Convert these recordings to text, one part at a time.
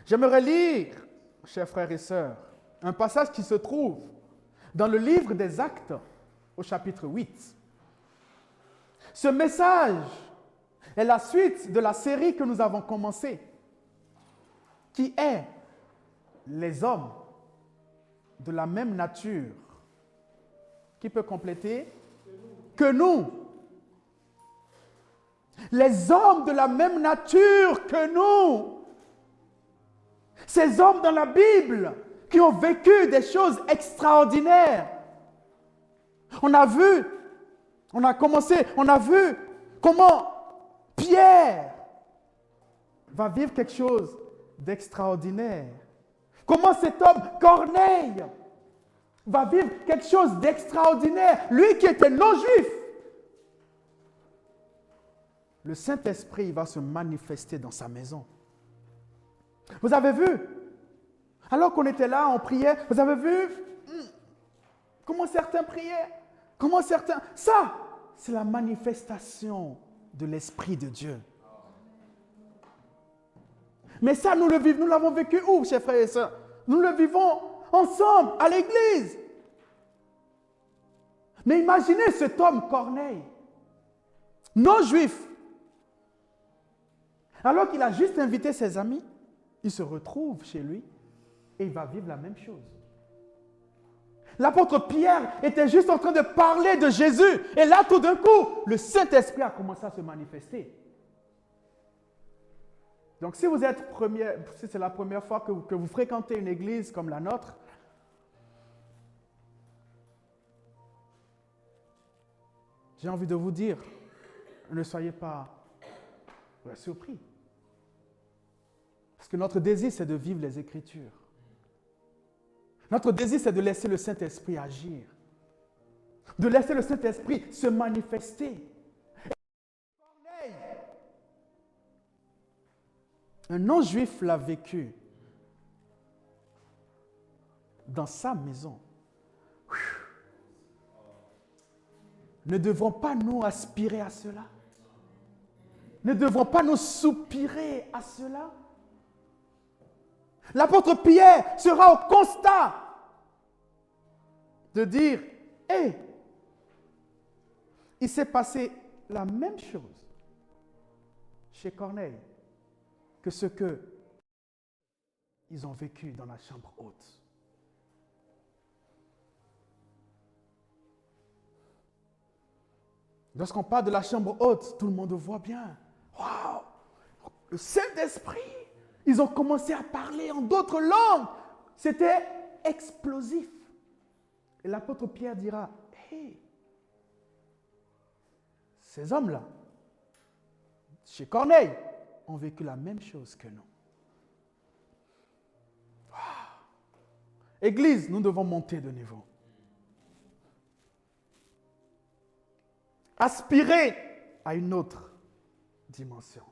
J'aimerais lire, chers frères et sœurs, un passage qui se trouve dans le livre des Actes, au chapitre 8. Ce message est la suite de la série que nous avons commencée, qui est les hommes de la même nature. Qui peut compléter? Que nous. Les hommes de la même nature que nous. Ces hommes dans la Bible qui ont vécu des choses extraordinaires. On a vu comment Pierre va vivre quelque chose d'extraordinaire. Comment cet homme, Corneille, va vivre quelque chose d'extraordinaire. Lui qui était non-juif. Le Saint-Esprit va se manifester dans sa maison. Vous avez vu? Alors qu'on était là, on priait. Vous avez vu comment certains priaient? Comment certains... Ça, c'est la manifestation de l'Esprit de Dieu. Mais ça, nous l'avons vécu où, chers frères et sœurs? Nous le vivons ensemble, à l'église. Mais imaginez cet homme Corneille, non-juif. Alors qu'il a juste invité ses amis, il se retrouve chez lui et il va vivre la même chose. L'apôtre Pierre était juste en train de parler de Jésus. Et là, tout d'un coup, le Saint-Esprit a commencé à se manifester. Donc, si c'est la première fois que vous fréquentez une église comme la nôtre, j'ai envie de vous dire, ne soyez pas surpris. Parce que notre désir, c'est de vivre les Écritures. Notre désir, c'est de laisser le Saint-Esprit agir. De laisser le Saint-Esprit se manifester. Un non-juif l'a vécu dans sa maison. Ne devons pas nous aspirer à cela? Ne devons pas nous soupirer à cela? L'apôtre Pierre sera au constat de dire, il s'est passé la même chose chez Corneille que ce que ils ont vécu dans la chambre haute. Lorsqu'on parle de la chambre haute, tout le monde voit bien. Waouh! Le Saint-Esprit! Ils ont commencé à parler en d'autres langues. C'était explosif. Et l'apôtre Pierre dira, ces hommes-là, chez Corneille, ont vécu la même chose que nous. Wow. Église, nous devons monter de niveau. Aspirer à une autre dimension.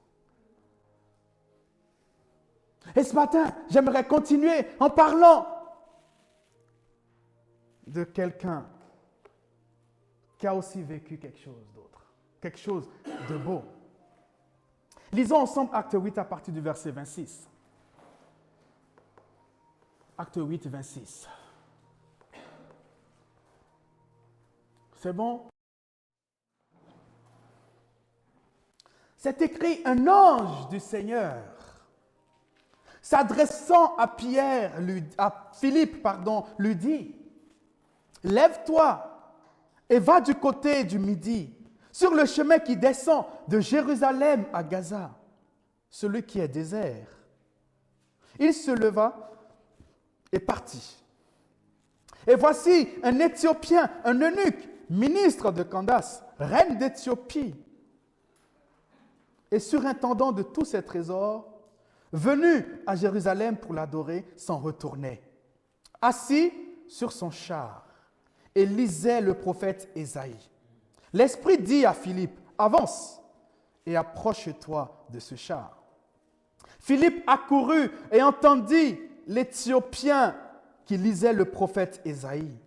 Et ce matin, j'aimerais continuer en parlant de quelqu'un qui a aussi vécu quelque chose d'autre, quelque chose de beau. Lisons ensemble Acte 8 à partir du verset 26. Acte 8, 26. C'est bon? C'est écrit, un ange du Seigneur, s'adressant à Philippe, lui dit, lève-toi et va du côté du midi, sur le chemin qui descend de Jérusalem à Gaza, celui qui est désert. Il se leva et partit. Et voici un Éthiopien, un eunuque, ministre de Candace, reine d'Éthiopie, et surintendant de tous ses trésors, venu à Jérusalem pour l'adorer, s'en retournait, assis sur son char, et lisait le prophète Ésaïe. L'Esprit dit à Philippe, avance et approche-toi de ce char. Philippe accourut et entendit l'Éthiopien qui lisait le prophète Ésaïe.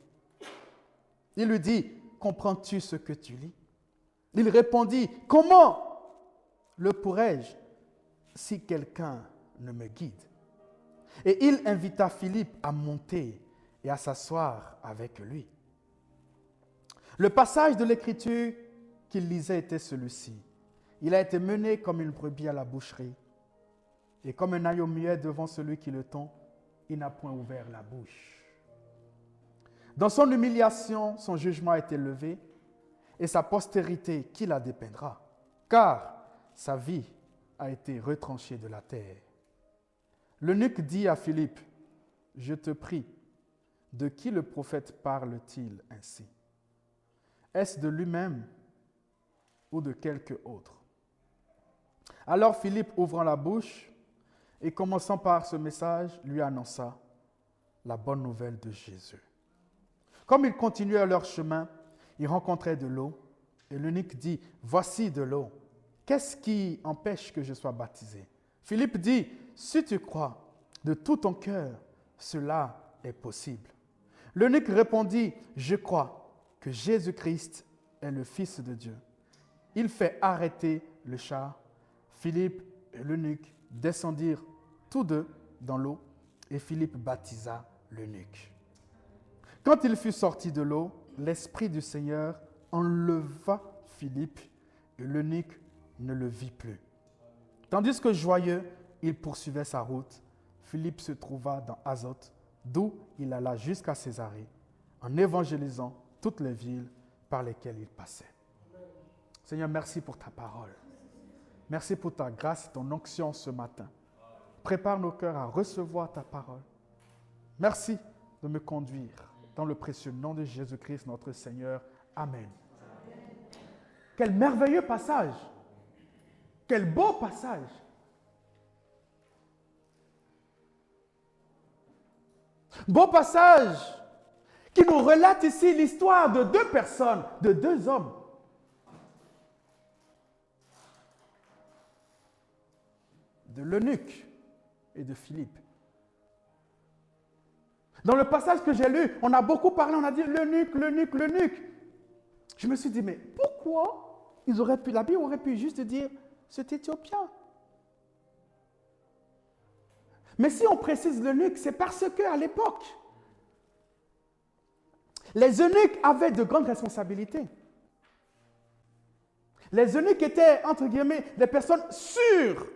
Il lui dit, comprends-tu ce que tu lis? Il répondit, comment le pourrais-je si quelqu'un ne me guide? et il invita Philippe à monter et à s'asseoir avec lui. Le passage de l'Écriture qu'il lisait était celui-ci. Il a été mené comme une brebis à la boucherie, et comme un agneau muet devant celui qui le tond, il n'a point ouvert la bouche. Dans son humiliation, son jugement a été levé, et sa postérité, qui la dépeindra, car sa vie a été retranchée de la terre. L'eunuque dit à Philippe, « Je te prie, de qui le prophète parle-t-il ainsi? Est-ce de lui-même ou de quelque autre? » Alors Philippe, ouvrant la bouche et commençant par ce message, lui annonça la bonne nouvelle de Jésus. Comme ils continuaient leur chemin, ils rencontraient de l'eau, et l'eunuque dit, « Voici de l'eau. Qu'est-ce qui empêche que je sois baptisé? » Philippe dit, « Si tu crois de tout ton cœur, cela est possible. » L'eunuque répondit, « Je crois que Jésus-Christ est le Fils de Dieu. » Il fait arrêter le char. Philippe et l'eunuque descendirent tous deux dans l'eau, et Philippe baptisa l'eunuque. Quand il fut sorti de l'eau, l'Esprit du Seigneur enleva Philippe, et l'eunuque ne le vit plus. Tandis que joyeux, il poursuivait sa route, Philippe se trouva dans Azote, d'où il alla jusqu'à Césarée, en évangélisant toutes les villes par lesquelles il passait. Seigneur, merci pour ta parole. Merci pour ta grâce et ton onction ce matin. Prépare nos cœurs à recevoir ta parole. Merci de me conduire dans le précieux nom de Jésus-Christ, notre Seigneur. Amen. Quel merveilleux passage! Quel beau passage! Beau passage qui nous relate ici l'histoire de deux personnes, de deux hommes. De l'eunuque et de Philippe. Dans le passage que j'ai lu, on a beaucoup parlé, on a dit l'eunuque, l'eunuque, l'eunuque. Je me suis dit, mais pourquoi la Bible aurait pu juste dire cet Éthiopien? Mais si on précise l'eunuque, c'est parce qu'à l'époque, les eunuques avaient de grandes responsabilités. Les eunuques étaient, entre guillemets, des personnes sûres.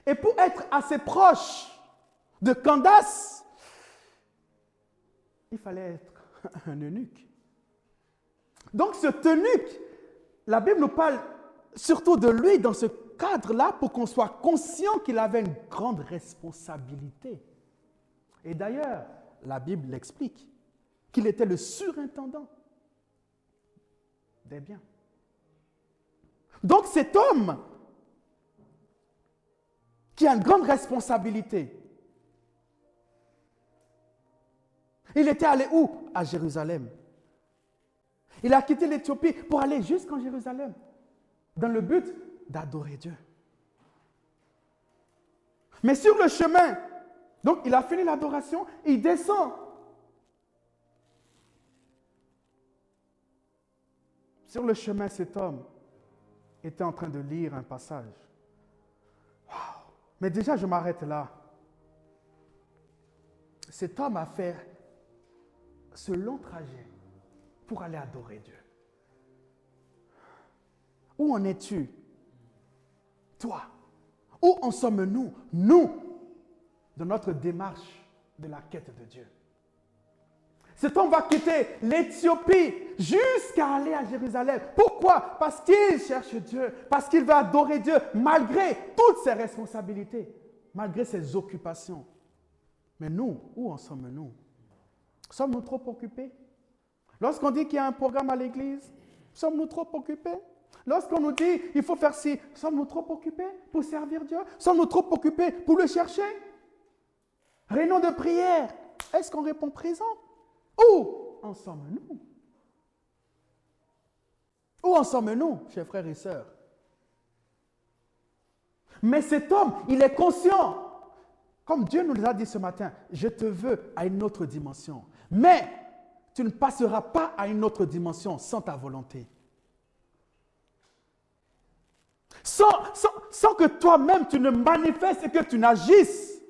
Et pour être assez proche de Candace, il fallait être un eunuque. Donc cet eunuque, la Bible nous parle surtout de lui dans ce cadre-là pour qu'on soit conscient qu'il avait une grande responsabilité. Et d'ailleurs, la Bible l'explique, qu'il était le surintendant des biens. Donc cet homme qui a une grande responsabilité, il était allé où? À Jérusalem. Il a quitté l'Éthiopie pour aller jusqu'en Jérusalem, dans le but d'adorer Dieu. Mais sur le chemin, donc il a fini l'adoration, il descend. Sur le chemin, cet homme était en train de lire un passage. Wow. Mais déjà, je m'arrête là. Cet homme a fait ce long trajet pour aller adorer Dieu. Où en es-tu, toi? Où en sommes-nous, nous, de notre démarche de la quête de Dieu? Cet homme va quitter l'Éthiopie jusqu'à aller à Jérusalem. Pourquoi? Parce qu'il cherche Dieu, parce qu'il veut adorer Dieu, malgré toutes ses responsabilités, malgré ses occupations. Mais nous, où en sommes-nous? Sommes-nous trop occupés? Lorsqu'on dit qu'il y a un programme à l'église, sommes-nous trop occupés? Lorsqu'on nous dit il faut faire ci, sommes-nous trop occupés pour servir Dieu? Sommes-nous trop occupés pour le chercher? Réunion de prière, est-ce qu'on répond présent? Où en sommes-nous? Où en sommes-nous, chers frères et sœurs? Mais cet homme, il est conscient. Comme Dieu nous l'a dit ce matin, je te veux à une autre dimension. Mais tu ne passeras pas à une autre dimension sans ta volonté. Sans que toi-même tu ne manifestes et que tu n'agisses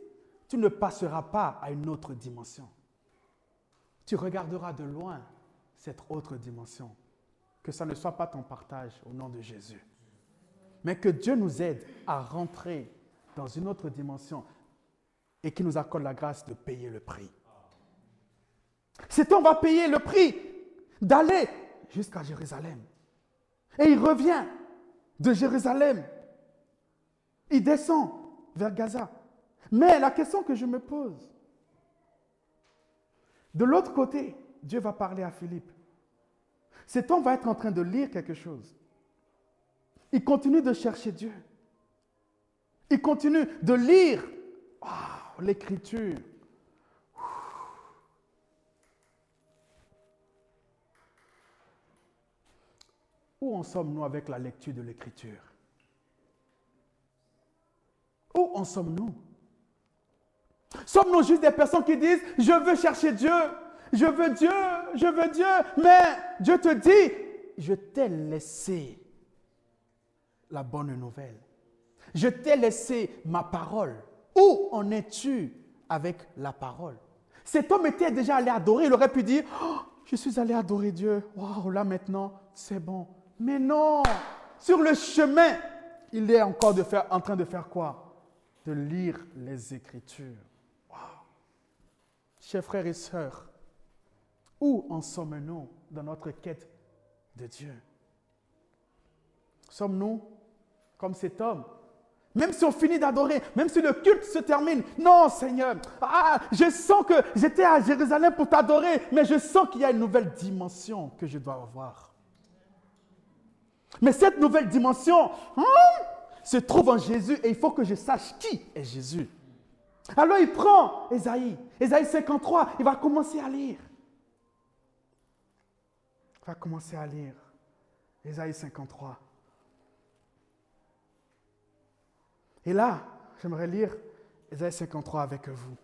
tu ne passeras pas à une autre dimension. Tu regarderas de loin cette autre dimension. Que ça ne soit pas ton partage au nom de Jésus. Mais que Dieu nous aide à rentrer dans une autre dimension et qu'il nous accorde la grâce de payer le prix. Cet homme va payer le prix d'aller jusqu'à Jérusalem. Et il revient de Jérusalem. Il descend vers Gaza. Mais la question que je me pose, de l'autre côté, Dieu va parler à Philippe. Cet homme va être en train de lire quelque chose. Il continue de chercher Dieu. Il continue de lire l'Écriture. Où en sommes-nous avec la lecture de l'Écriture? Où en sommes-nous? Sommes-nous juste des personnes qui disent « Je veux chercher Dieu, je veux Dieu, je veux Dieu », mais Dieu te dit « Je t'ai laissé la bonne nouvelle. Je t'ai laissé ma parole. Où en es-tu avec la parole ?» Cet homme était déjà allé adorer, il aurait pu dire oh, « Je suis allé adorer Dieu, waouh, là maintenant, c'est bon. » Mais non, sur le chemin, il est encore en train de faire quoi? De lire les Écritures. Wow. Chers frères et sœurs, où en sommes-nous dans notre quête de Dieu? Sommes-nous comme cet homme? Même si on finit d'adorer, même si le culte se termine, non Seigneur, je sens que j'étais à Jérusalem pour t'adorer, mais je sens qu'il y a une nouvelle dimension que je dois avoir. Mais cette nouvelle dimension se trouve en Jésus et il faut que je sache qui est Jésus. Alors il prend Ésaïe 53, il va commencer à lire. Il va commencer à lire Ésaïe 53. Et là, j'aimerais lire Ésaïe 53 avec vous.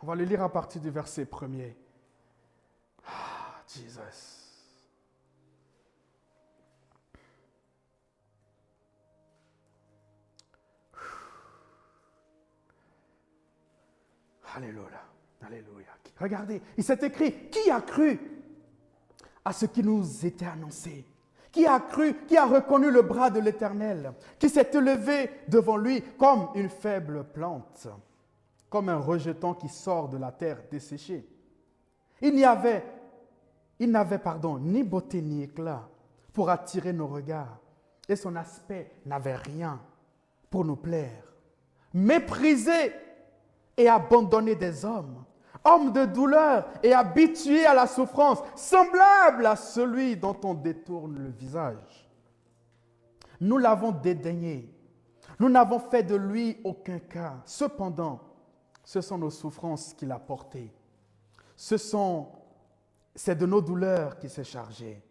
On va le lire à partir du verset 1er. Jesus. Alléluia, alléluia. Regardez, il s'est écrit, qui a cru à ce qui nous était annoncé? Qui a cru, qui a reconnu le bras de l'Éternel, qui s'est élevé devant lui comme une faible plante, comme un rejeton qui sort de la terre desséchée. Il n'avait ni beauté ni éclat pour attirer nos regards, et son aspect n'avait rien pour nous plaire. Méprisé et abandonné des hommes, homme de douleur et habitué à la souffrance, semblable à celui dont on détourne le visage. Nous l'avons dédaigné, nous n'avons fait de lui aucun cas. Cependant, ce sont nos souffrances qu'il a portées. C'est de nos douleurs qu'il s'est chargé.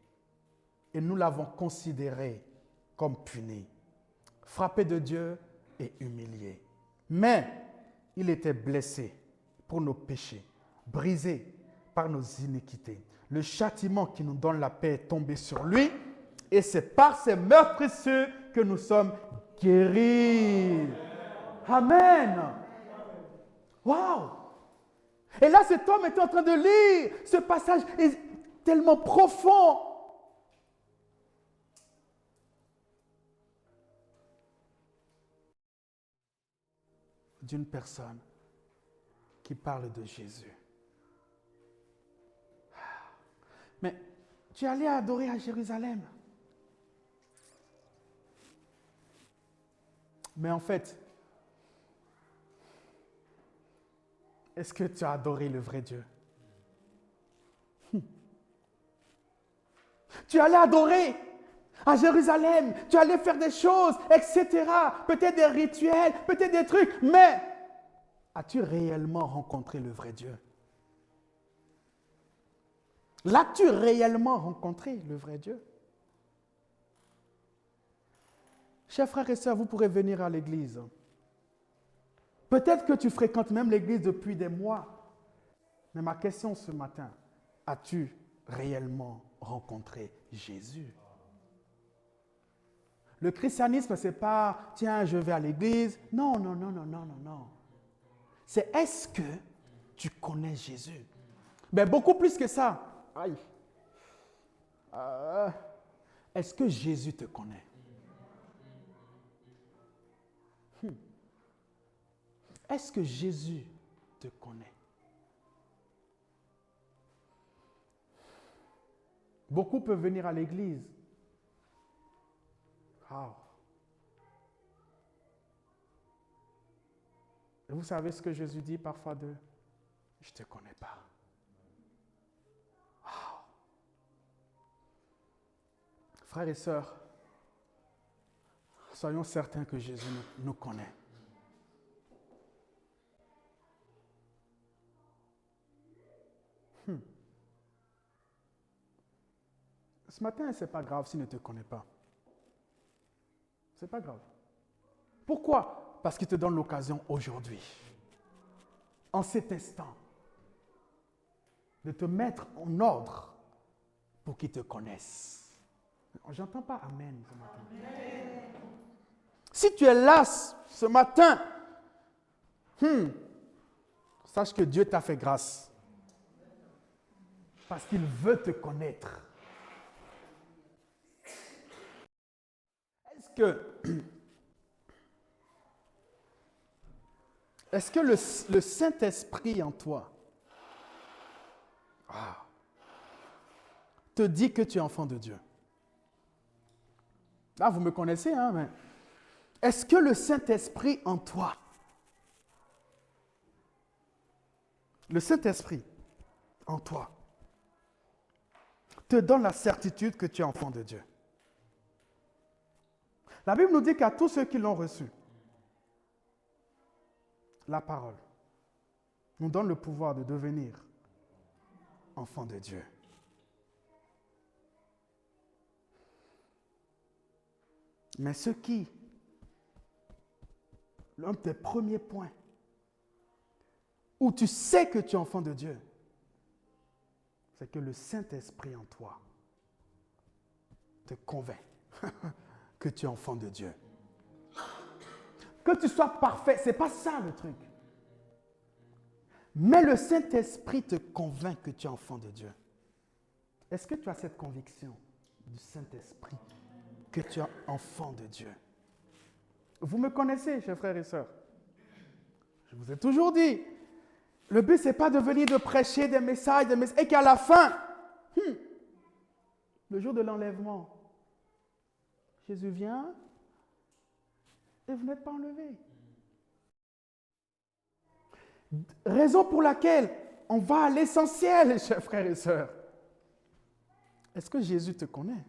Et nous l'avons considéré comme puni, frappé de Dieu et humilié. Mais il était blessé pour nos péchés, brisé par nos iniquités. Le châtiment qui nous donne la paix est tombé sur lui, et c'est par ses meurtrissures que nous sommes guéris. Amen. Wow. Et là, cet homme était en train de lire. Ce passage est tellement profond. D'une personne qui parle de Jésus. Mais tu es allé adorer à Jérusalem. Mais en fait, est-ce que tu as adoré le vrai Dieu? Tu es allé adorer à Jérusalem, tu allais faire des choses, etc. Peut-être des rituels, peut-être des trucs, mais as-tu réellement rencontré le vrai Dieu? L'as-tu réellement rencontré, le vrai Dieu? Chers frères et sœurs, vous pourrez venir à l'église. Peut-être que tu fréquentes même l'église depuis des mois. Mais ma question ce matin, as-tu réellement rencontré Jésus? Le christianisme, ce n'est pas, tiens, je vais à l'église. Non, non, non, non, non, non, non. C'est est-ce que tu connais Jésus? Mais beaucoup plus que ça. Aïe. Est-ce que Jésus te connaît? Est-ce que Jésus te connaît? Beaucoup peuvent venir à l'église. Wow. Et vous savez ce que Jésus dit parfois d'eux? Je ne te connais pas. Wow. Frères et sœurs, soyons certains que Jésus nous connaît. Ce matin, ce n'est pas grave s'il ne te connaît pas. Ce n'est pas grave. Pourquoi? Parce qu'il te donne l'occasion aujourd'hui, en cet instant, de te mettre en ordre pour qu'il te connaisse. J'entends pas Amen ce matin. Amen. Si tu es là ce matin, sache que Dieu t'a fait grâce. Parce qu'il veut te connaître. Est-ce que le Saint-Esprit en toi te dit que tu es enfant de Dieu? Là, vous me connaissez, hein, mais est-ce que le Saint-Esprit en toi, le Saint-Esprit en toi, te donne la certitude que tu es enfant de Dieu? La Bible nous dit qu'à tous ceux qui l'ont reçu, la parole nous donne le pouvoir de devenir enfants de Dieu. Mais l'un des premiers points où tu sais que tu es enfant de Dieu, c'est que le Saint-Esprit en toi te convainc que tu es enfant de Dieu. Que tu sois parfait, ce n'est pas ça le truc. Mais le Saint-Esprit te convainc que tu es enfant de Dieu. Est-ce que tu as cette conviction du Saint-Esprit que tu es enfant de Dieu? Vous me connaissez, chers frères et sœurs. Je vous ai toujours dit, le but, ce n'est pas de venir de prêcher des messages, et qu'à la fin, le jour de l'enlèvement, Jésus vient et vous n'êtes pas enlevé. Raison pour laquelle on va à l'essentiel, chers frères et sœurs. Est-ce que Jésus te connaît?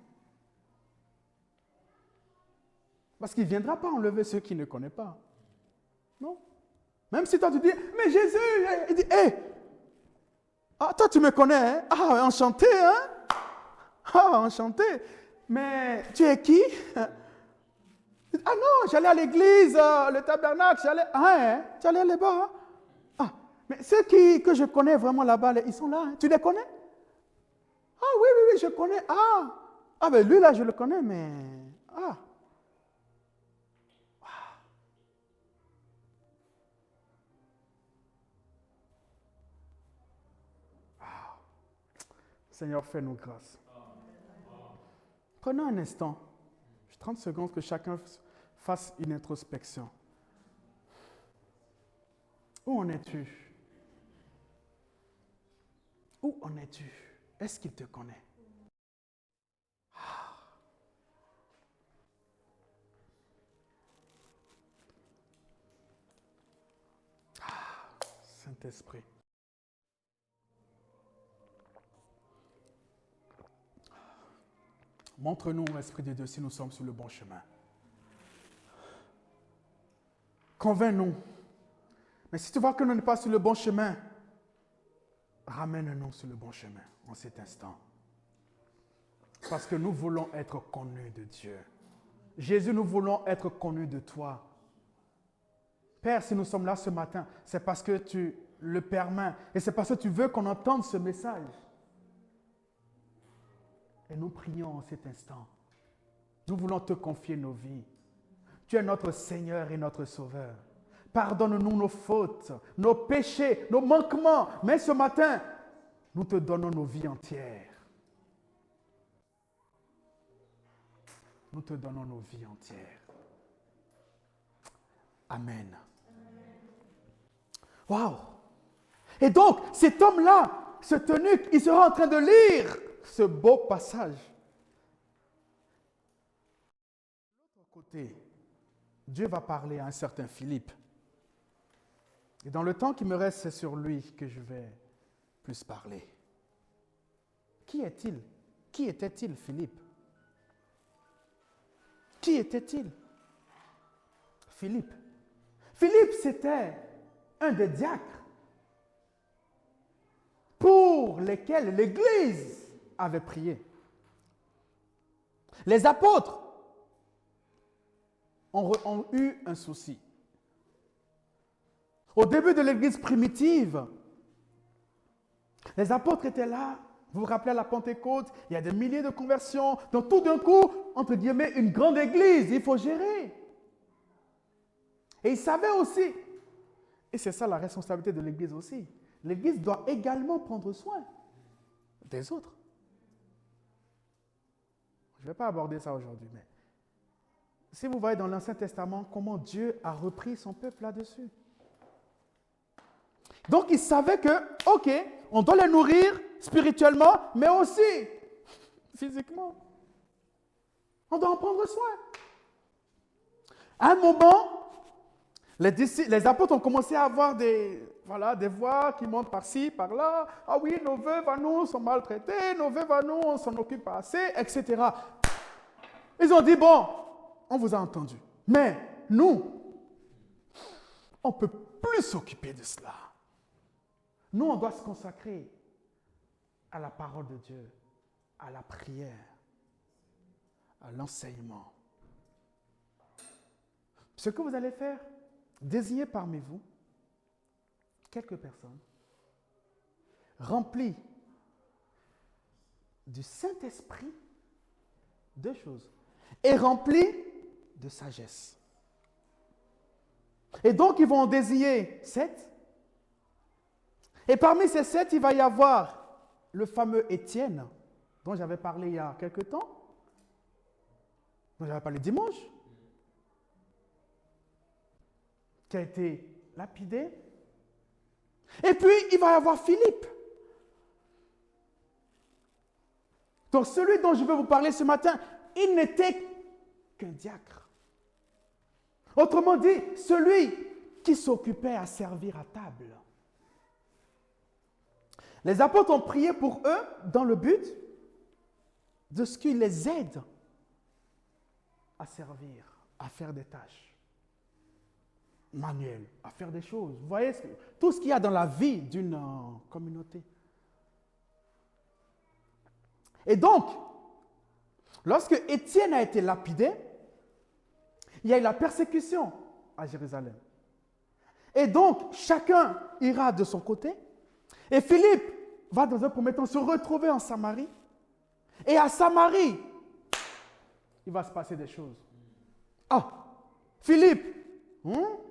Parce qu'il ne viendra pas enlever ceux qui ne connaissent pas. Non? Même si toi tu dis, mais Jésus, il dit, hé, toi tu me connais, hein? Ah, enchanté, hein? Ah, enchanté. Mais tu es qui? Ah non, j'allais à l'église, le tabernacle, j'allais... tu allais là-bas? Ah, mais ceux que je connais vraiment là-bas, ils sont là. Hein? Tu les connais? Ah oui, je connais. Ah, ben lui là, je le connais, mais... Seigneur, fais-nous grâce. Prenons un instant, 30 secondes, que chacun fasse une introspection. Où en es-tu? Où en es-tu? Est-ce qu'il te connaît? Saint-Esprit. Montre-nous, Esprit de Dieu, si nous sommes sur le bon chemin. Convainc-nous. Mais si tu vois que nous n'sommes pas sur le bon chemin, ramène-nous sur le bon chemin en cet instant. Parce que nous voulons être connus de Dieu. Jésus, nous voulons être connus de toi. Père, si nous sommes là ce matin, c'est parce que tu le permets et c'est parce que tu veux qu'on entende ce message. Et nous prions en cet instant. nous voulons te confier nos vies. Tu es notre Seigneur et notre Sauveur. Pardonne-nous nos fautes, nos péchés, nos manquements. Mais ce matin, nous te donnons nos vies entières. Nous te donnons nos vies entières. Amen. Waouh! Et donc, cet homme-là, ce eunuque, il sera en train de lire ce beau passage. De l'autre côté, Dieu va parler à un certain Philippe. Et dans le temps qui me reste, c'est sur lui que je vais plus parler. Qui est-il? Qui était-il, Philippe? Qui était-il? Philippe. Philippe, c'était un des diacres pour lesquels l'Église avait prié. Les apôtres ont eu un souci. Au début de l'Église primitive, les apôtres étaient là. Vous vous rappelez à la Pentecôte, il y a des milliers de conversions. Donc tout d'un coup, entre guillemets, une grande Église, il faut gérer. Et ils savaient aussi, et c'est ça la responsabilité de l'Église aussi, l'Église doit également prendre soin des autres. Je ne vais pas aborder ça aujourd'hui, mais si vous voyez dans l'Ancien Testament comment Dieu a repris son peuple là-dessus. Donc ils savaient que, ok, on doit les nourrir spirituellement, mais aussi physiquement. On doit en prendre soin. À un moment, les apôtres ont commencé à avoir des voix qui montent par-ci, par-là. Ah oui, nos veuves à nous sont maltraités, nos veuves à nous, on s'en occupe pas assez, etc. Ils ont dit, bon, on vous a entendu. Mais nous, on ne peut plus s'occuper de cela. Nous, on doit se consacrer à la parole de Dieu, à la prière, à l'enseignement. Ce que vous allez faire, désignez parmi vous quelques personnes remplies du Saint-Esprit, deux choses, et remplies de sagesse. Et donc, ils vont en désigner 7. Et parmi ces 7, il va y avoir le fameux Étienne, dont j'avais parlé il y a quelque temps, dont j'avais parlé dimanche, qui a été lapidé. Et puis, il va y avoir Philippe. Donc, celui dont je veux vous parler ce matin, il n'était qu'un diacre. Autrement dit, celui qui s'occupait à servir à table. Les apôtres ont prié pour eux dans le but de ce qu'il les aide à servir, à faire des tâches manuelles, à faire des choses. Vous voyez tout ce qu'il y a dans la vie d'une communauté. Et donc, lorsque Étienne a été lapidé, il y a eu la persécution à Jérusalem. Et donc, chacun ira de son côté. Et Philippe va dans un premier temps se retrouver en Samarie. Et à Samarie, il va se passer des choses. Ah, Philippe,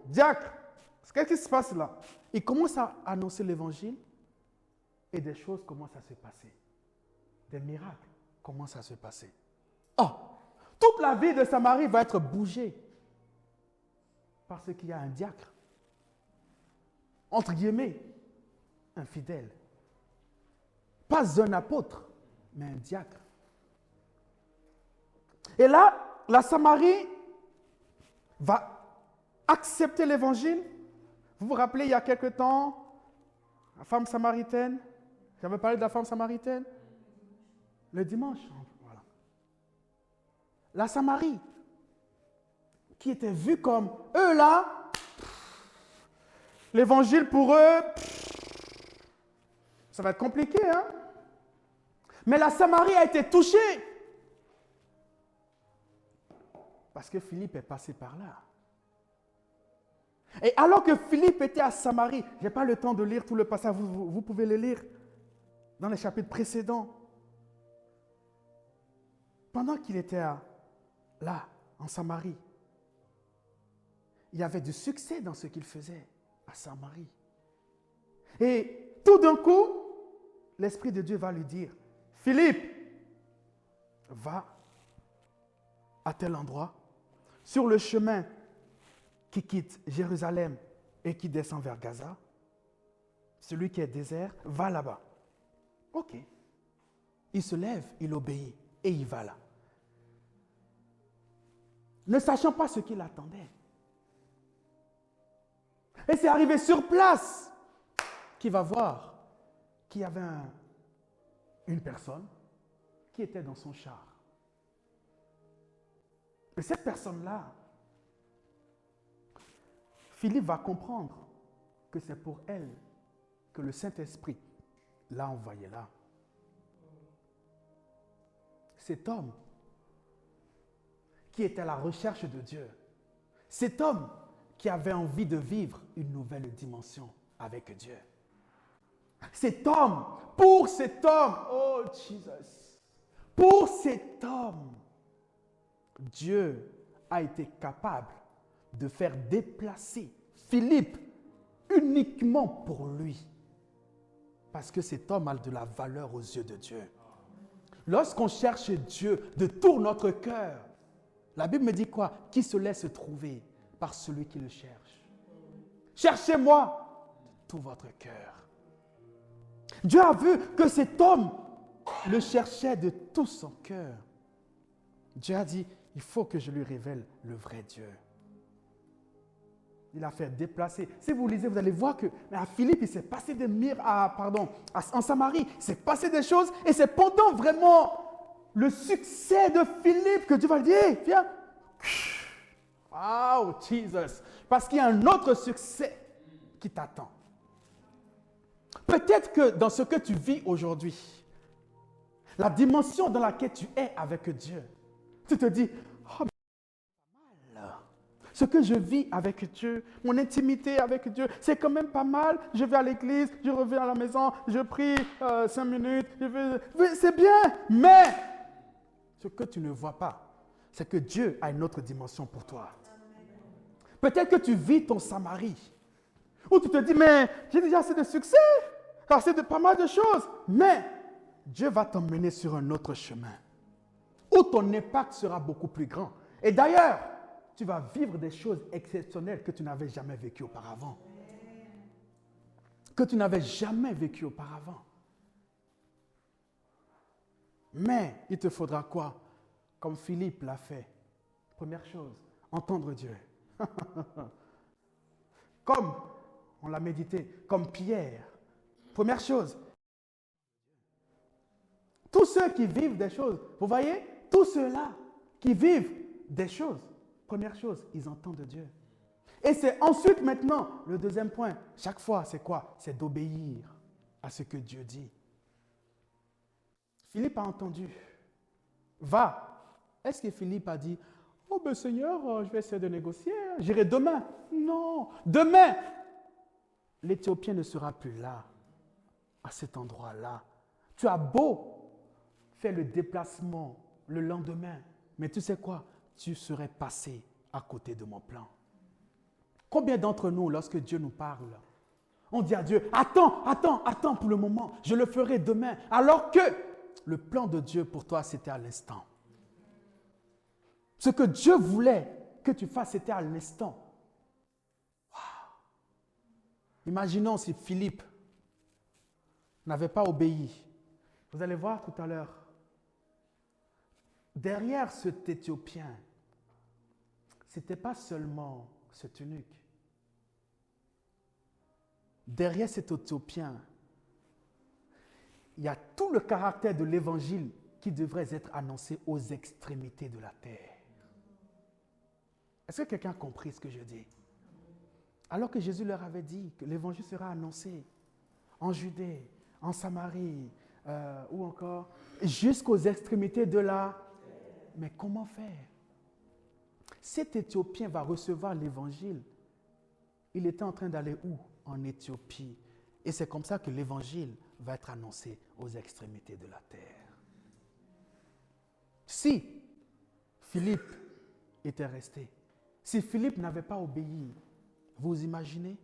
diacre, qu'est-ce qui se passe là? Il commence à annoncer l'évangile et des choses commencent à se passer. Des miracles commencent à se passer. Ah, toute la vie de Samarie va être bougée parce qu'il y a un diacre, entre guillemets, un fidèle. Pas un apôtre, mais un diacre. Et là, la Samarie va accepter l'évangile. Vous vous rappelez, il y a quelque temps, la femme samaritaine, j'avais parlé de la femme samaritaine, le dimanche. Voilà. La Samarie, qui était vue comme, eux là, l'évangile pour eux, ça va être compliqué, hein? Mais la Samarie a été touchée. Parce que Philippe est passé par là. Et alors que Philippe était à Samarie, je n'ai pas le temps de lire tout le passage, vous pouvez le lire dans les chapitres précédents. Pendant qu'il était là, en Samarie. Il y avait du succès dans ce qu'il faisait à Samarie. Et tout d'un coup, l'Esprit de Dieu va lui dire, Philippe, va à tel endroit, sur le chemin qui quitte Jérusalem et qui descend vers Gaza. Celui qui est désert, va là-bas. Ok. Il se lève, il obéit et il va là. Ne sachant pas ce qu'il attendait. Et c'est arrivé sur place qu'il va voir qu'il y avait une personne qui était dans son char. Et cette personne-là, Philippe va comprendre que c'est pour elle que le Saint-Esprit l'a envoyé là. Cet homme qui était à la recherche de Dieu, cet homme qui avait envie de vivre une nouvelle dimension avec Dieu. Cet homme, pour cet homme, oh Jesus, pour cet homme, Dieu a été capable de faire déplacer Philippe uniquement pour lui. Parce que cet homme a de la valeur aux yeux de Dieu. Lorsqu'on cherche Dieu de tout notre cœur, la Bible me dit quoi? Qui se laisse trouver par celui qui le cherche. Cherchez-moi de tout votre cœur. Dieu a vu que cet homme le cherchait de tout son cœur. Dieu a dit, il faut que je lui révèle le vrai Dieu. Il a fait déplacer. Si vous lisez, vous allez voir que à Philippe, il s'est passé des miracles, en Samarie, il s'est passé des choses, et c'est pendant vraiment le succès de Philippe que Dieu va lui dire, hey, viens. Oh, Jesus. Parce qu'il y a un autre succès qui t'attend. Peut-être que dans ce que tu vis aujourd'hui, la dimension dans laquelle tu es avec Dieu, tu te dis, oh, mais mal. Ce que je vis avec Dieu, mon intimité avec Dieu, c'est quand même pas mal. Je vais à l'église, je reviens à la maison, je prie 5 minutes, c'est bien. Mais ce que tu ne vois pas, c'est que Dieu a une autre dimension pour toi. Peut-être que tu vis ton Samarie, où tu te dis, mais j'ai déjà assez de succès, assez de pas mal de choses. Mais Dieu va t'emmener sur un autre chemin, où ton impact sera beaucoup plus grand. Et d'ailleurs, tu vas vivre des choses exceptionnelles que tu n'avais jamais vécues auparavant. Que tu n'avais jamais vécues auparavant. Mais il te faudra quoi? Comme Philippe l'a fait. Première chose, entendre Dieu. Comme on l'a médité, comme Pierre. Première chose, tous ceux qui vivent des choses, vous voyez, tous ceux-là qui vivent des choses, première chose, ils entendent Dieu. Et c'est ensuite maintenant, le deuxième point, chaque fois, c'est quoi? C'est d'obéir à ce que Dieu dit. Philippe a entendu. Va. Est-ce que Philippe a dit, oh ben Seigneur, je vais essayer de négocier, j'irai demain? Non, demain, l'Éthiopien ne sera plus là, à cet endroit-là. Tu as beau faire le déplacement le lendemain, mais tu sais quoi? Tu serais passé à côté de mon plan. Combien d'entre nous, lorsque Dieu nous parle, on dit à Dieu, attends pour le moment, je le ferai demain, alors que le plan de Dieu pour toi, c'était à l'instant. Ce que Dieu voulait que tu fasses, c'était à l'instant. Wow. Imaginons si Philippe n'avait pas obéi. Vous allez voir tout à l'heure. Derrière cet Éthiopien, ce n'était pas seulement cet eunuque. Derrière cet Éthiopien, il y a tout le caractère de l'Évangile qui devrait être annoncé aux extrémités de la terre. Est-ce que quelqu'un a compris ce que je dis? Alors que Jésus leur avait dit que l'Évangile sera annoncé en Judée, en Samarie, ou encore jusqu'aux extrémités de la terre. Mais comment faire? Cet Éthiopien va recevoir l'Évangile. Il était en train d'aller où? En Éthiopie. Et c'est comme ça que l'Évangile va être annoncé aux extrémités de la terre. Si Philippe était resté. Si Philippe n'avait pas obéi, vous imaginez?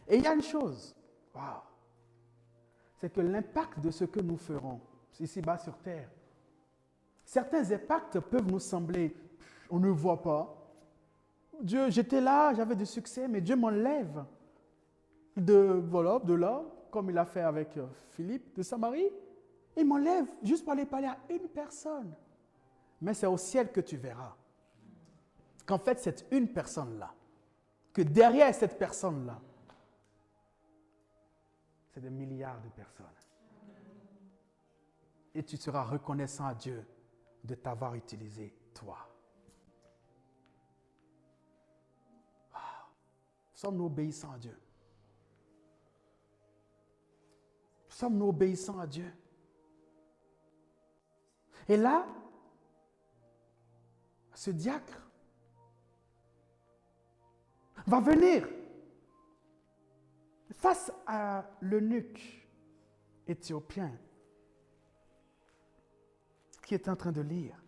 Et il y a une chose, waouh, c'est que l'impact de ce que nous ferons ici-bas sur terre, certains impacts peuvent nous sembler, on ne voit pas. Dieu, j'étais là, j'avais du succès, mais Dieu m'enlève de là, comme il a fait avec Philippe de Samarie. Il m'enlève juste pour aller parler à une personne. Mais c'est au ciel que tu verras qu'en fait, c'est une personne-là, que derrière cette personne-là, c'est des milliards de personnes. Et tu seras reconnaissant à Dieu de t'avoir utilisé, toi. Wow. Sommes-nous obéissants à Dieu? Sommes-nous obéissants à Dieu? Et là, ce diacre va venir face à l'eunuque éthiopien qui est en train de lire.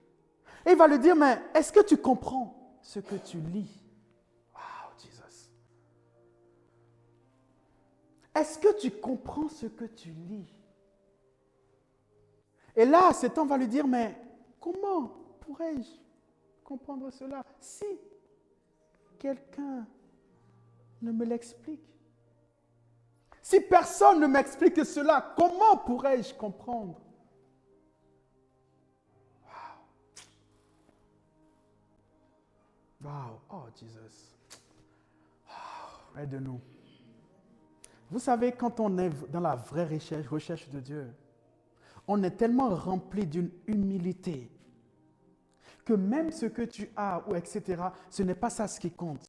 Et il va lui dire, mais est-ce que tu comprends ce que tu lis? Wow, Jesus. Est-ce que tu comprends ce que tu lis? Et là, cet homme va lui dire, mais comment pourrais-je comprendre cela si quelqu'un ne me l'explique? Si personne ne m'explique cela, comment pourrais-je comprendre? Wow. Wow. Oh, Jesus. Oh, aide-nous. Vous savez, quand on est dans la vraie recherche de Dieu, on est tellement rempli d'une humilité que même ce que tu as, ou etc., ce n'est pas ça ce qui compte.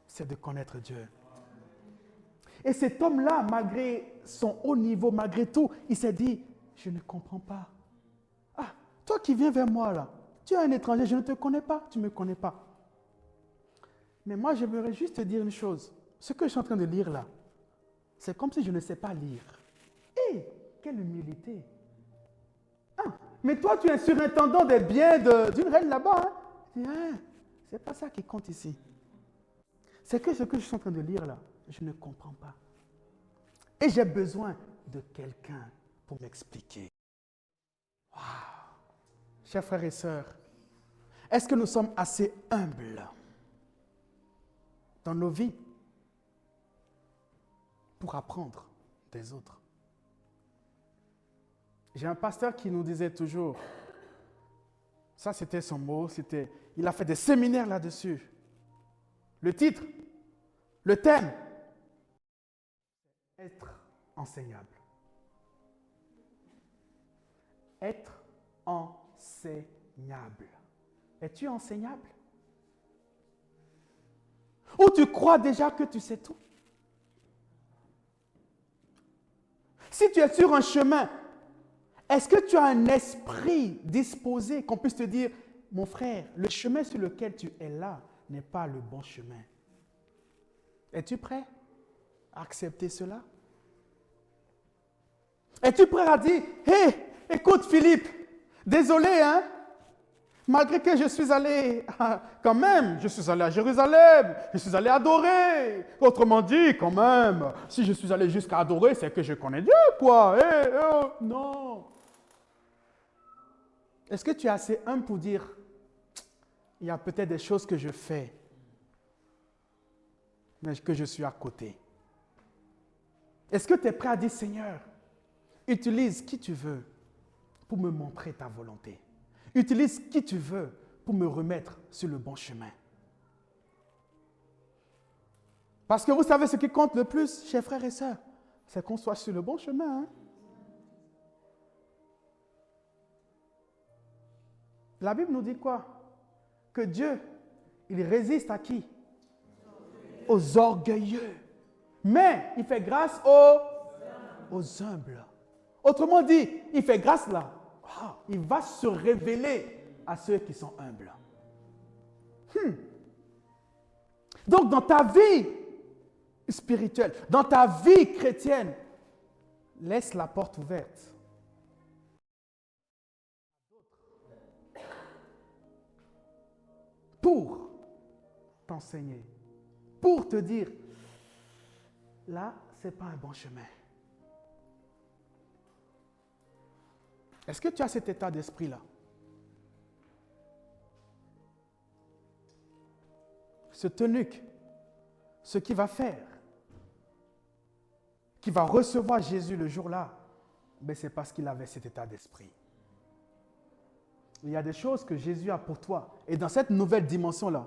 C'est de connaître Dieu. Et cet homme-là, malgré son haut niveau, malgré tout, il s'est dit, je ne comprends pas. Ah, toi qui viens vers moi là, tu es un étranger, je ne te connais pas, tu ne me connais pas. Mais moi, j'aimerais juste te dire une chose. Ce que je suis en train de lire là, c'est comme si je ne sais pas lire. Hé, quelle humilité. Ah, mais toi, tu es surintendant des biens d'une reine là-bas. Hein? C'est pas ça qui compte ici. C'est que ce que je suis en train de lire là, je ne comprends pas. Et j'ai besoin de quelqu'un pour m'expliquer. Wow. Chers frères et sœurs, est-ce que nous sommes assez humbles dans nos vies pour apprendre des autres? J'ai un pasteur qui nous disait toujours, ça c'était son mot, il a fait des séminaires là-dessus. Le titre, le thème, être enseignable. Être enseignable. Es-tu enseignable? Ou tu crois déjà que tu sais tout? Si tu es sur un chemin, est-ce que tu as un esprit disposé qu'on puisse te dire, mon frère, le chemin sur lequel tu es là n'est pas le bon chemin? Es-tu prêt à accepter cela? Es-tu prêt à dire, hé, écoute Philippe, désolé, hein? Malgré que je suis allé, quand même, je suis allé à Jérusalem, je suis allé adorer. Autrement dit, quand même, si je suis allé jusqu'à adorer, c'est que je connais Dieu, quoi. Non. Est-ce que tu es assez humble pour dire, il y a peut-être des choses que je fais, mais que je suis à côté? Est-ce que tu es prêt à dire, Seigneur, utilise qui tu veux pour me montrer ta volonté? Utilise qui tu veux pour me remettre sur le bon chemin. Parce que vous savez ce qui compte le plus, chers frères et sœurs, c'est qu'on soit sur le bon chemin. Hein? La Bible nous dit quoi? Que Dieu, il résiste à qui? Aux orgueilleux. Mais il fait grâce aux humbles. Autrement dit, il fait grâce là. Il va se révéler à ceux qui sont humbles. Donc, dans ta vie spirituelle, dans ta vie chrétienne, laisse la porte ouverte pour t'enseigner, pour te dire, là, ce n'est pas un bon chemin. Est-ce que tu as cet état d'esprit-là? Ce eunuque, ce qu'il va faire, qui va recevoir Jésus le jour-là, mais c'est parce qu'il avait cet état d'esprit. Il y a des choses que Jésus a pour toi. Et dans cette nouvelle dimension-là,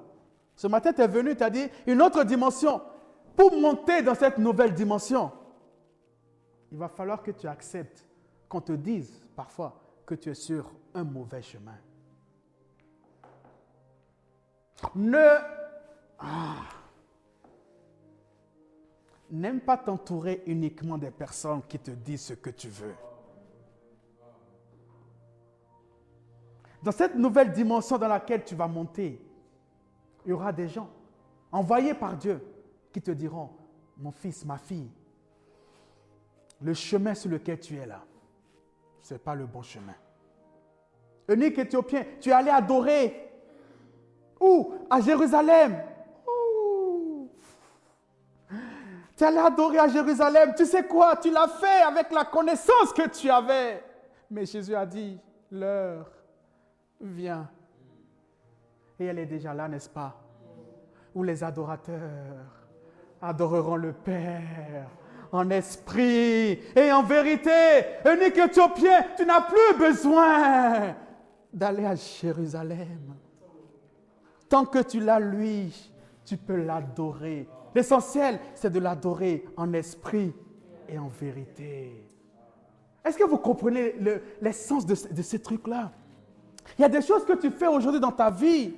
ce matin, tu es venu, tu as dit, une autre dimension. Pour monter dans cette nouvelle dimension, il va falloir que tu acceptes qu'on te dise parfois que tu es sur un mauvais chemin. N'aime pas t'entourer uniquement des personnes qui te disent ce que tu veux. Dans cette nouvelle dimension dans laquelle tu vas monter, il y aura des gens envoyés par Dieu qui te diront, mon fils, ma fille, le chemin sur lequel tu es là, ce n'est pas le bon chemin. Eunuque éthiopien, tu es allé adorer. Où? À Jérusalem. Ouh. Tu es allé adorer à Jérusalem. Tu sais quoi? Tu l'as fait avec la connaissance que tu avais. Mais Jésus a dit, l'heure vient. Et elle est déjà là, n'est-ce pas? Où les adorateurs adoreront le Père en esprit et en vérité. Eunuque éthiopien, tu n'as plus besoin d'aller à Jérusalem. Tant que tu l'as, lui, tu peux l'adorer. L'essentiel, c'est de l'adorer en esprit et en vérité. Est-ce que vous comprenez l'essence de ces trucs-là? Il y a des choses que tu fais aujourd'hui dans ta vie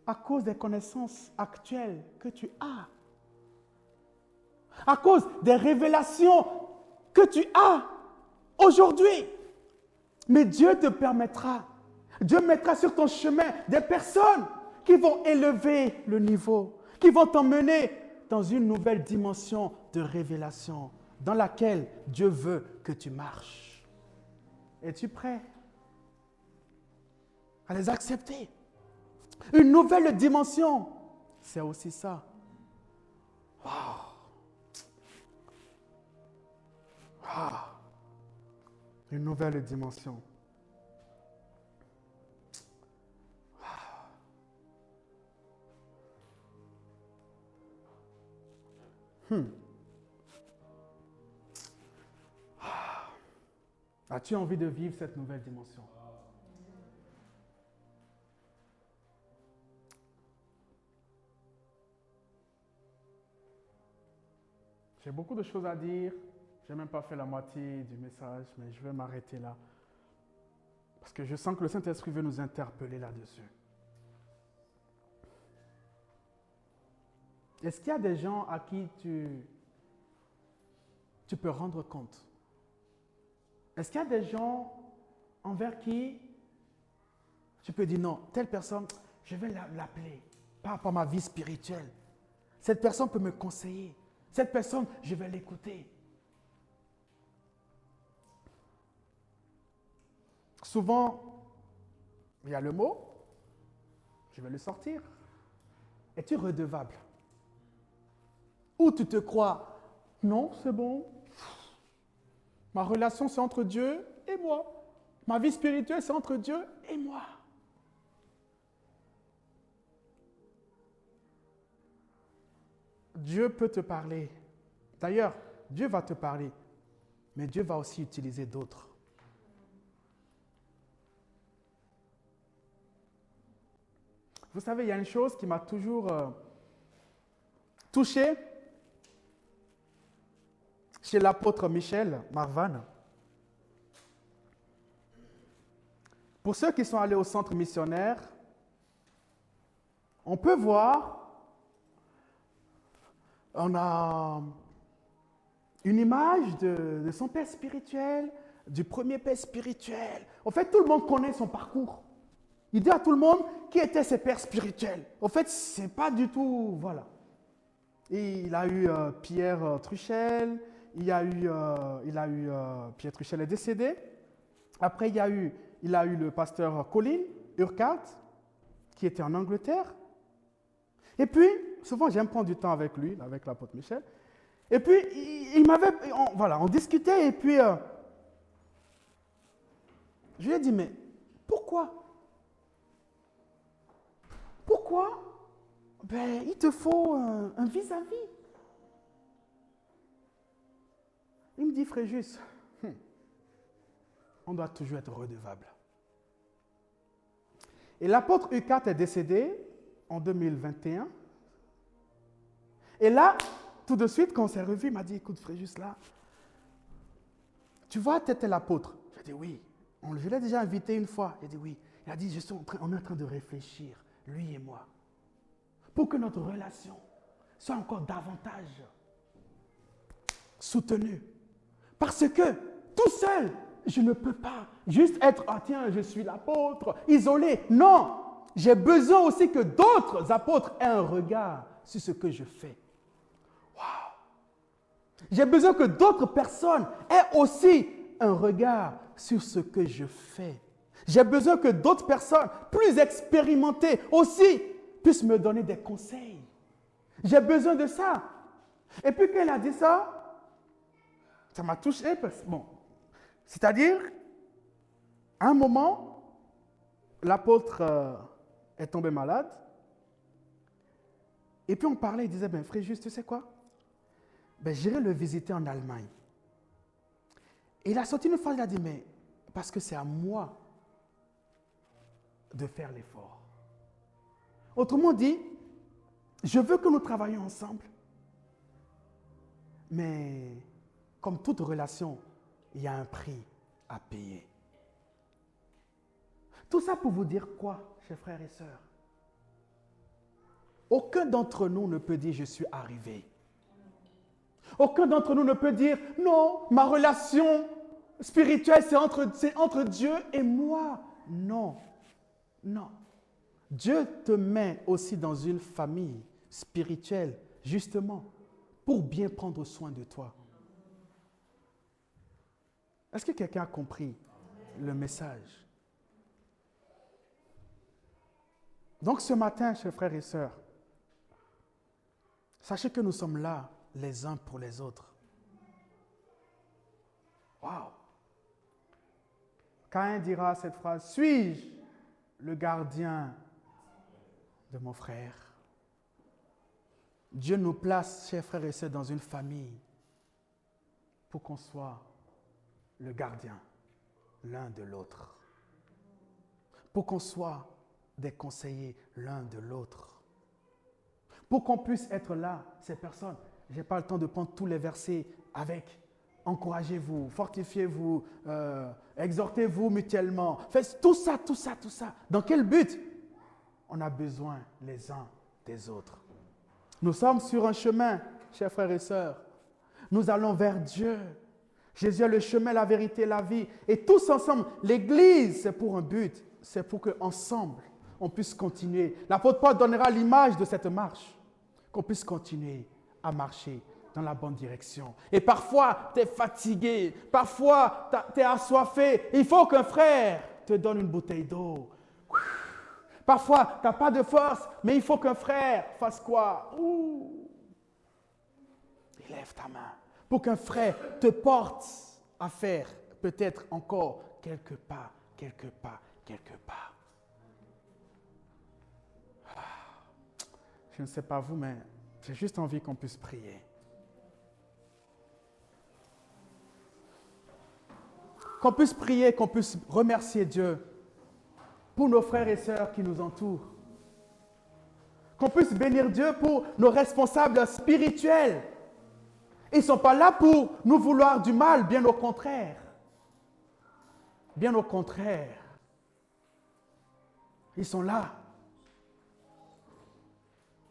à cause des connaissances actuelles que tu as. À cause des révélations que tu as aujourd'hui. Mais Dieu te permettra, Dieu mettra sur ton chemin des personnes qui vont élever le niveau, qui vont t'emmener dans une nouvelle dimension de révélation dans laquelle Dieu veut que tu marches. Es-tu prêt à les accepter? Une nouvelle dimension, c'est aussi ça. Wow. Wow. Une nouvelle dimension. As-tu envie de vivre cette nouvelle dimension? J'ai beaucoup de choses à dire. Je n'ai même pas fait la moitié du message, mais je vais m'arrêter là. Parce que je sens que le Saint-Esprit veut nous interpeller là-dessus. Est-ce qu'il y a des gens à qui tu peux rendre compte? Est-ce qu'il y a des gens envers qui tu peux dire non, telle personne, je vais l'appeler par rapport à ma vie spirituelle. Cette personne peut me conseiller. Cette personne, je vais l'écouter. Souvent, il y a le mot, je vais le sortir. Es-tu redevable? Ou tu te crois, non, c'est bon. Ma relation, c'est entre Dieu et moi. Ma vie spirituelle, c'est entre Dieu et moi. Dieu peut te parler. D'ailleurs, Dieu va te parler. Mais Dieu va aussi utiliser d'autres. Vous savez, il y a une chose qui m'a toujours touché chez l'apôtre Michel Marvan. Pour ceux qui sont allés au centre missionnaire, on peut voir, on a une image de son père spirituel, du premier père spirituel. En fait, tout le monde connaît son parcours. Il dit à tout le monde qui étaient ses pères spirituels. En fait, ce n'est pas du tout, voilà. Et il a eu Pierre Truchel, Pierre Truchel est décédé. Après, il a eu le pasteur Colin Urquhart. qui était en Angleterre. Et puis, souvent j'aime prendre du temps avec lui, avec l'apôtre Michel. Et puis, on discutait et puis je lui ai dit, mais pourquoi? Pourquoi? Ben, il te faut un vis-à-vis. Il me dit, Fréjus, on doit toujours être redevable. Et l'apôtre U4 est décédé en 2021. Et là, tout de suite, quand on s'est revu, il m'a dit, écoute Fréjus, là, tu vois, tu étais l'apôtre. J'ai dit, oui. Je l'ai déjà invité une fois. Il a dit, oui. Il a dit, on est en train de réfléchir, lui et moi, pour que notre relation soit encore davantage soutenue. Parce que, tout seul, je ne peux pas juste être, ah tiens, je suis l'apôtre, isolé. Non, j'ai besoin aussi que d'autres apôtres aient un regard sur ce que je fais. Waouh! J'ai besoin que d'autres personnes aient aussi un regard sur ce que je fais. J'ai besoin que d'autres personnes plus expérimentées aussi puissent me donner des conseils. J'ai besoin de ça. Et puis quand elle a dit ça, ça m'a touché. C'est-à-dire, à un moment, l'apôtre est tombé malade. Et puis on parlait, il disait, ben Fréjus, tu sais quoi? Ben, j'irai le visiter en Allemagne. Et il a sorti une phrase, il a dit, mais parce que c'est à moi de faire l'effort. Autrement dit, je veux que nous travaillions ensemble. Mais comme toute relation, il y a un prix à payer. Tout ça pour vous dire quoi, chers frères et sœurs? Aucun d'entre nous ne peut dire « je suis arrivé ». Aucun d'entre nous ne peut dire « non, ma relation spirituelle, c'est entre Dieu et moi ». Non, non. Dieu te met aussi dans une famille spirituelle, justement, pour bien prendre soin de toi. Est-ce que quelqu'un a compris le message? Donc ce matin, chers frères et sœurs, sachez que nous sommes là les uns pour les autres. Waouh! Caïn dira cette phrase, « Suis-je le gardien de mon frère ?» Dieu nous place, chers frères et sœurs, dans une famille pour qu'on soit le gardien l'un de l'autre. Pour qu'on soit des conseillers l'un de l'autre. Pour qu'on puisse être là, ces personnes. Je n'ai pas le temps de prendre tous les versets avec. Encouragez-vous, fortifiez-vous, exhortez-vous mutuellement. Faites tout ça, tout ça, tout ça. Dans quel but? On a besoin les uns des autres. Nous sommes sur un chemin, chers frères et sœurs. Nous allons vers Dieu. Jésus est le chemin, la vérité, la vie. Et tous ensemble, l'Église, c'est pour un but. C'est pour qu'ensemble, on puisse continuer. L'apôtre Paul donnera l'image de cette marche. Qu'on puisse continuer à marcher dans la bonne direction. Et parfois, tu es fatigué. Parfois, tu es assoiffé. Il faut qu'un frère te donne une bouteille d'eau. Parfois, tu n'as pas de force, mais il faut qu'un frère fasse quoi? Il lève ta main pour qu'un frère te porte à faire peut-être encore quelques pas, quelques pas, quelques pas. Je ne sais pas vous, mais j'ai juste envie qu'on puisse prier. Qu'on puisse prier, qu'on puisse remercier Dieu pour nos frères et sœurs qui nous entourent. Qu'on puisse bénir Dieu pour nos responsables spirituels. Ils ne sont pas là pour nous vouloir du mal, bien au contraire. Bien au contraire. Ils sont là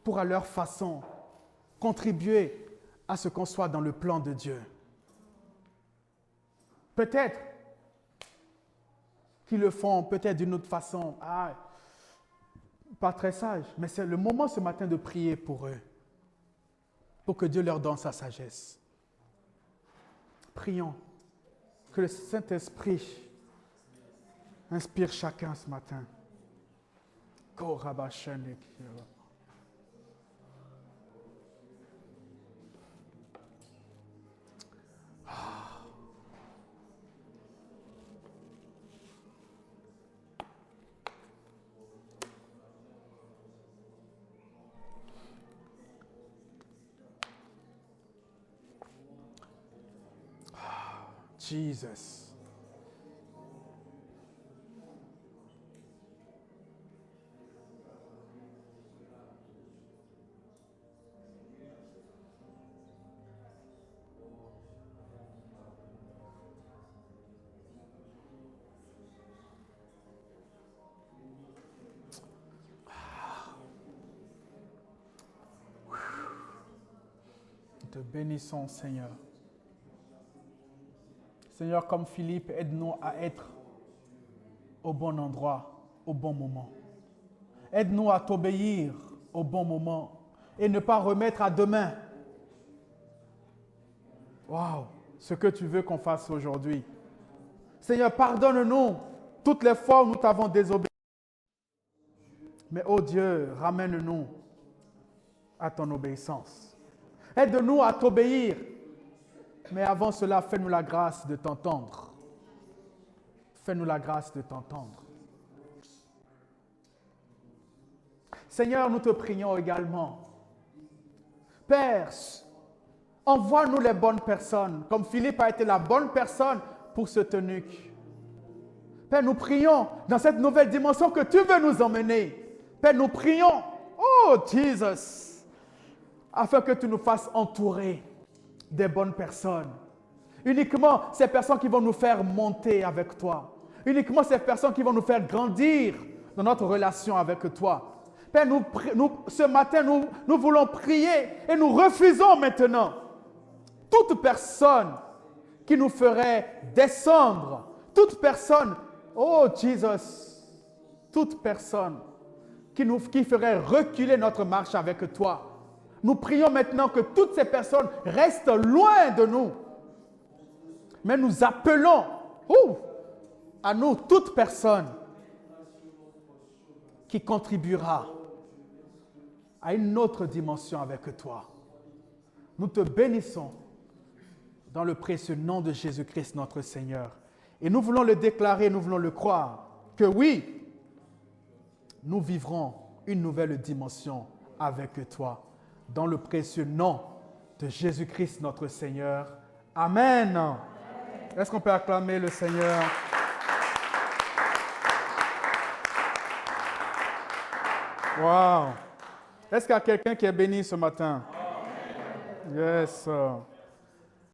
pour, à leur façon, contribuer à ce qu'on soit dans le plan de Dieu. Peut-être qu'ils le font peut-être d'une autre façon. Pas très sage, mais c'est le moment ce matin de prier pour eux, pour que Dieu leur donne sa sagesse. Prions que le Saint-Esprit inspire chacun ce matin. Jesus. Nous te bénissons, Seigneur. Seigneur, comme Philippe, aide-nous à être au bon endroit, au bon moment. Aide-nous à t'obéir au bon moment et ne pas remettre à demain. Waouh, ce que tu veux qu'on fasse aujourd'hui. Seigneur, pardonne-nous toutes les fois où nous t'avons désobéi. Mais oh Dieu, ramène-nous à ton obéissance. Aide-nous à t'obéir. Mais avant cela, fais-nous la grâce de t'entendre. Fais-nous la grâce de t'entendre. Seigneur, nous te prions également. Père, envoie-nous les bonnes personnes, comme Philippe a été la bonne personne pour cette eunuque. Père, nous prions dans cette nouvelle dimension que tu veux nous emmener. Père, nous prions, oh Jesus, afin que tu nous fasses entourer des bonnes personnes. Uniquement ces personnes qui vont nous faire monter avec toi. Uniquement ces personnes qui vont nous faire grandir dans notre relation avec toi. Père, ce matin, nous voulons prier et nous refusons maintenant toute personne qui nous ferait descendre. Toute personne, oh Jesus, toute personne qui ferait reculer notre marche avec toi. Nous prions maintenant que toutes ces personnes restent loin de nous. Mais nous appelons à nous toute personne qui contribuera à une autre dimension avec toi. Nous te bénissons dans le précieux nom de Jésus-Christ notre Seigneur. Et nous voulons le déclarer, nous voulons le croire, que oui, nous vivrons une nouvelle dimension avec toi. Dans le précieux nom de Jésus-Christ notre Seigneur. Amen. Amen. Est-ce qu'on peut acclamer le Seigneur? Wow. Est-ce qu'il y a quelqu'un qui est béni ce matin? Amen. Yes.